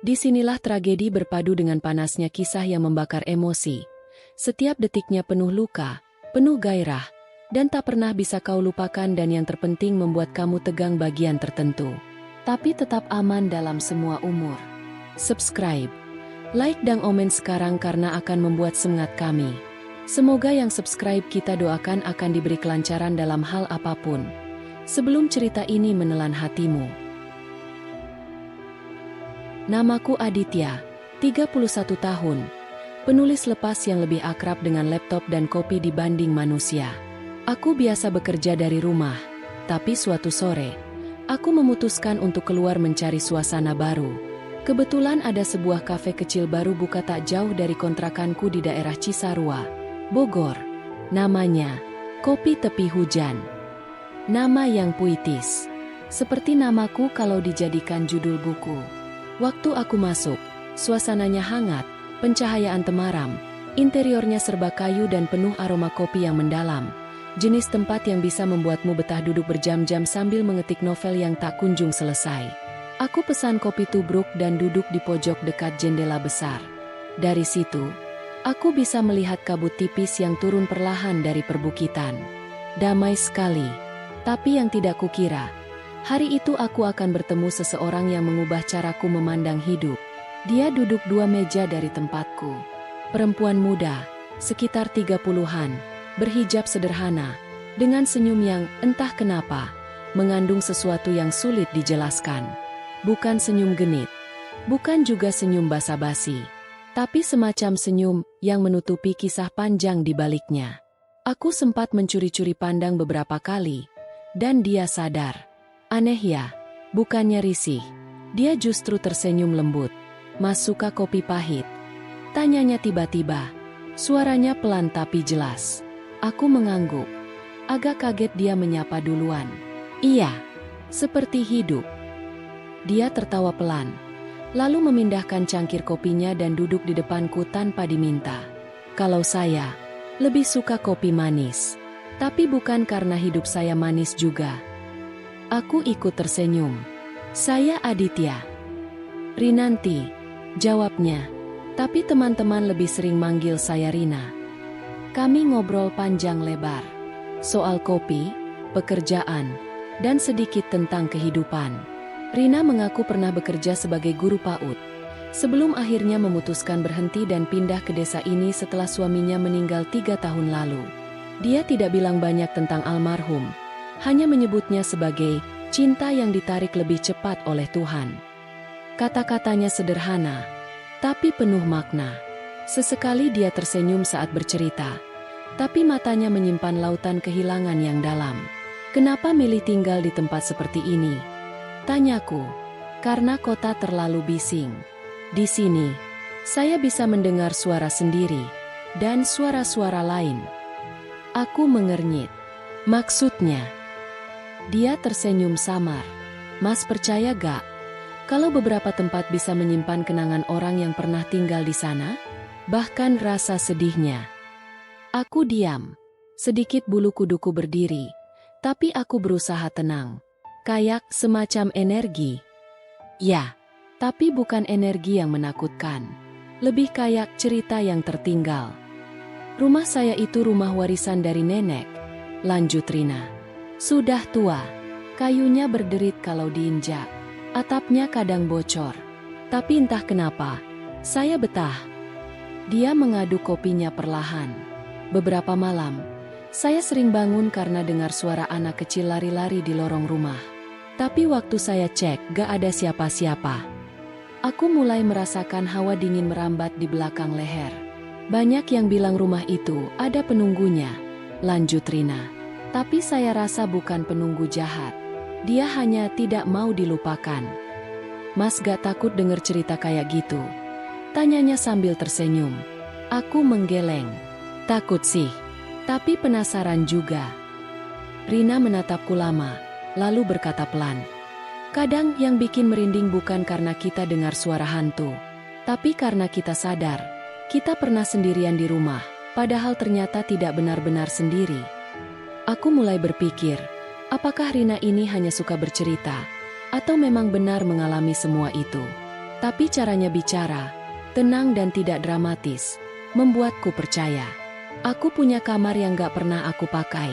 Disinilah tragedi berpadu dengan panasnya kisah yang membakar emosi. Setiap detiknya penuh luka, penuh gairah, dan tak pernah bisa kau lupakan dan yang terpenting membuat kamu tegang bagian tertentu. Tapi tetap aman dalam semua umur. Subscribe, like dan komen sekarang karena akan membuat semangat kami. Semoga yang subscribe kita doakan akan diberi kelancaran dalam hal apapun. Sebelum cerita ini menelan hatimu. Namaku Aditya, 31 tahun. Penulis lepas yang lebih akrab dengan laptop dan kopi dibanding manusia. Aku biasa bekerja dari rumah, tapi suatu sore, aku memutuskan untuk keluar mencari suasana baru. Kebetulan ada sebuah kafe kecil baru buka tak jauh dari kontrakanku di daerah Cisarua, Bogor. Namanya, Kopi Tepi Hujan. Nama yang puitis, seperti namaku kalau dijadikan judul buku. Waktu aku masuk, suasananya hangat, pencahayaan temaram, interiornya serba kayu dan penuh aroma kopi yang mendalam. Jenis tempat yang bisa membuatmu betah duduk berjam-jam sambil mengetik novel yang tak kunjung selesai. Aku pesan kopi tubruk dan duduk di pojok dekat jendela besar. Dari situ, aku bisa melihat kabut tipis yang turun perlahan dari perbukitan. Damai sekali, tapi yang tidak kukira, hari itu aku akan bertemu seseorang yang mengubah caraku memandang hidup. Dia duduk 2 meja dari tempatku. Perempuan muda, sekitar 30-an, berhijab sederhana, dengan senyum yang, entah kenapa, mengandung sesuatu yang sulit dijelaskan. Bukan senyum genit, bukan juga senyum basa-basi, tapi semacam senyum yang menutupi kisah panjang di baliknya. Aku sempat mencuri-curi pandang beberapa kali, dan dia sadar. Aneh ya, bukannya risih, dia justru tersenyum lembut. Mas suka kopi pahit? Tanyanya tiba-tiba. Suaranya pelan tapi jelas. Aku mengangguk. Agak kaget dia menyapa duluan. Iya, seperti hidup. Dia tertawa pelan, lalu memindahkan cangkir kopinya dan duduk di depanku tanpa diminta. Kalau saya, lebih suka kopi manis. Tapi bukan karena hidup saya manis juga. Aku ikut tersenyum. Saya Aditya. Rinanti, jawabnya. Tapi teman-teman lebih sering manggil saya Rina. Kami ngobrol panjang lebar. Soal kopi, pekerjaan, dan sedikit tentang kehidupan. Rina mengaku pernah bekerja sebagai guru PAUD. Sebelum akhirnya memutuskan berhenti dan pindah ke desa ini setelah suaminya meninggal 3 tahun lalu. Dia tidak bilang banyak tentang almarhum. Hanya menyebutnya sebagai cinta yang ditarik lebih cepat oleh Tuhan. Kata-katanya sederhana, tapi penuh makna. Sesekali dia tersenyum saat bercerita, tapi matanya menyimpan lautan kehilangan yang dalam. Kenapa milih tinggal di tempat seperti ini? Tanyaku, karena kota terlalu bising. Di sini, saya bisa mendengar suara sendiri, dan suara-suara lain. Aku mengernyit. Maksudnya? Dia tersenyum samar. Mas percaya gak? Kalau beberapa tempat bisa menyimpan kenangan orang yang pernah tinggal di sana? Bahkan rasa sedihnya. Aku diam. Sedikit bulu kuduku berdiri. Tapi aku berusaha tenang. Kayak semacam energi. Ya, tapi bukan energi yang menakutkan. Lebih kayak cerita yang tertinggal. Rumah saya itu rumah warisan dari nenek. Lanjut Rina. Sudah tua. Kayunya berderit kalau diinjak. Atapnya kadang bocor. Tapi entah kenapa, saya betah. Dia mengaduk kopinya perlahan. Beberapa malam, saya sering bangun karena dengar suara anak kecil lari-lari di lorong rumah. Tapi waktu saya cek, gak ada siapa-siapa. Aku mulai merasakan hawa dingin merambat di belakang leher. Banyak yang bilang rumah itu ada penunggunya. Lanjut Rina. Tapi saya rasa bukan penunggu jahat. Dia hanya tidak mau dilupakan. Mas gak takut dengar cerita kayak gitu? Tanyanya sambil tersenyum. Aku menggeleng. Takut sih, tapi penasaran juga. Rina menatapku lama, lalu berkata pelan. Kadang yang bikin merinding bukan karena kita dengar suara hantu, tapi karena kita sadar, kita pernah sendirian di rumah, padahal ternyata tidak benar-benar sendiri. Aku mulai berpikir, apakah Rina ini hanya suka bercerita, atau memang benar mengalami semua itu? Tapi caranya bicara, tenang dan tidak dramatis, membuatku percaya. Aku punya kamar yang gak pernah aku pakai.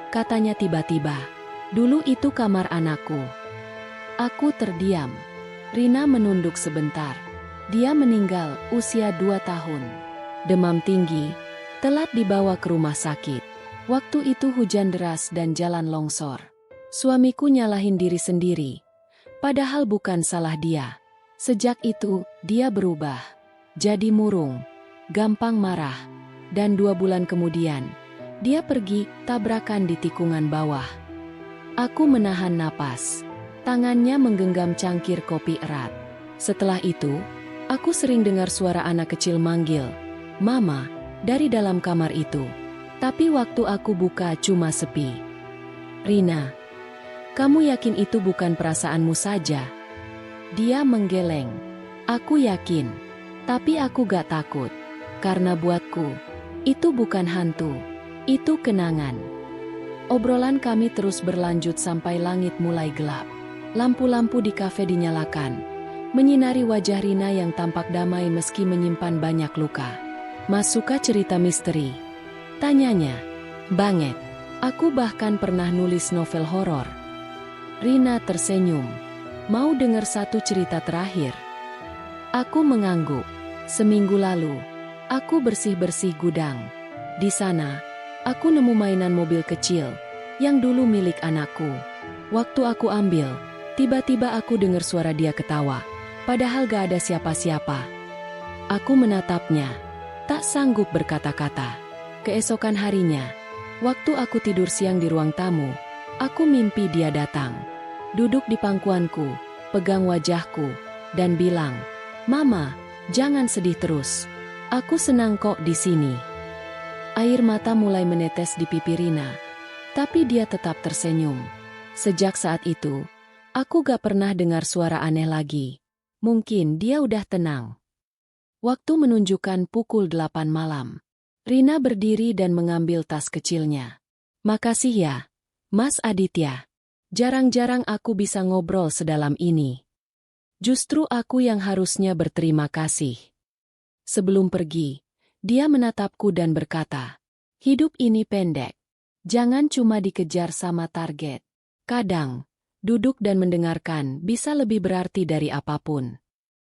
Katanya tiba-tiba, dulu itu kamar anakku. Aku terdiam. Rina menunduk sebentar. Dia meninggal usia 2 tahun. Demam tinggi, telat dibawa ke rumah sakit. Waktu itu hujan deras dan jalan longsor. Suamiku nyalahin diri sendiri. Padahal bukan salah dia. Sejak itu, dia berubah. Jadi murung, gampang marah. Dan 2 bulan kemudian, dia pergi tabrakan di tikungan bawah. Aku menahan napas. Tangannya menggenggam cangkir kopi erat. Setelah itu, aku sering dengar suara anak kecil manggil, "Mama," dari dalam kamar itu. Tapi waktu aku buka cuma sepi. "Rina, kamu yakin itu bukan perasaanmu saja?" Dia menggeleng. "Aku yakin. Tapi aku gak takut. Karena buatku, itu bukan hantu. Itu kenangan." Obrolan kami terus berlanjut sampai langit mulai gelap. Lampu-lampu di kafe dinyalakan, menyinari wajah Rina yang tampak damai meski menyimpan banyak luka. "Mas suka cerita misteri?" tanyanya. "Banget. Aku bahkan pernah nulis novel horor." Rina tersenyum. "Mau dengar satu cerita terakhir?" Aku mengangguk. "Seminggu lalu, aku bersih-bersih gudang. Di sana, aku nemu mainan mobil kecil, yang dulu milik anakku. Waktu aku ambil, tiba-tiba aku dengar suara dia ketawa, padahal gak ada siapa-siapa." Aku menatapnya, tak sanggup berkata-kata. Keesokan harinya, waktu aku tidur siang di ruang tamu, aku mimpi dia datang. Duduk di pangkuanku, pegang wajahku, dan bilang, "Mama, jangan sedih terus. Aku senang kok di sini." Air mata mulai menetes di pipi Rina, tapi dia tetap tersenyum. Sejak saat itu, aku gak pernah dengar suara aneh lagi. Mungkin dia udah tenang. Waktu menunjukkan pukul 8 malam. Rina berdiri dan mengambil tas kecilnya. "Makasih ya, Mas Aditya. Jarang-jarang aku bisa ngobrol sedalam ini." Justru aku yang harusnya berterima kasih. Sebelum pergi, dia menatapku dan berkata, "Hidup ini pendek. Jangan cuma dikejar sama target. Kadang, duduk dan mendengarkan bisa lebih berarti dari apapun."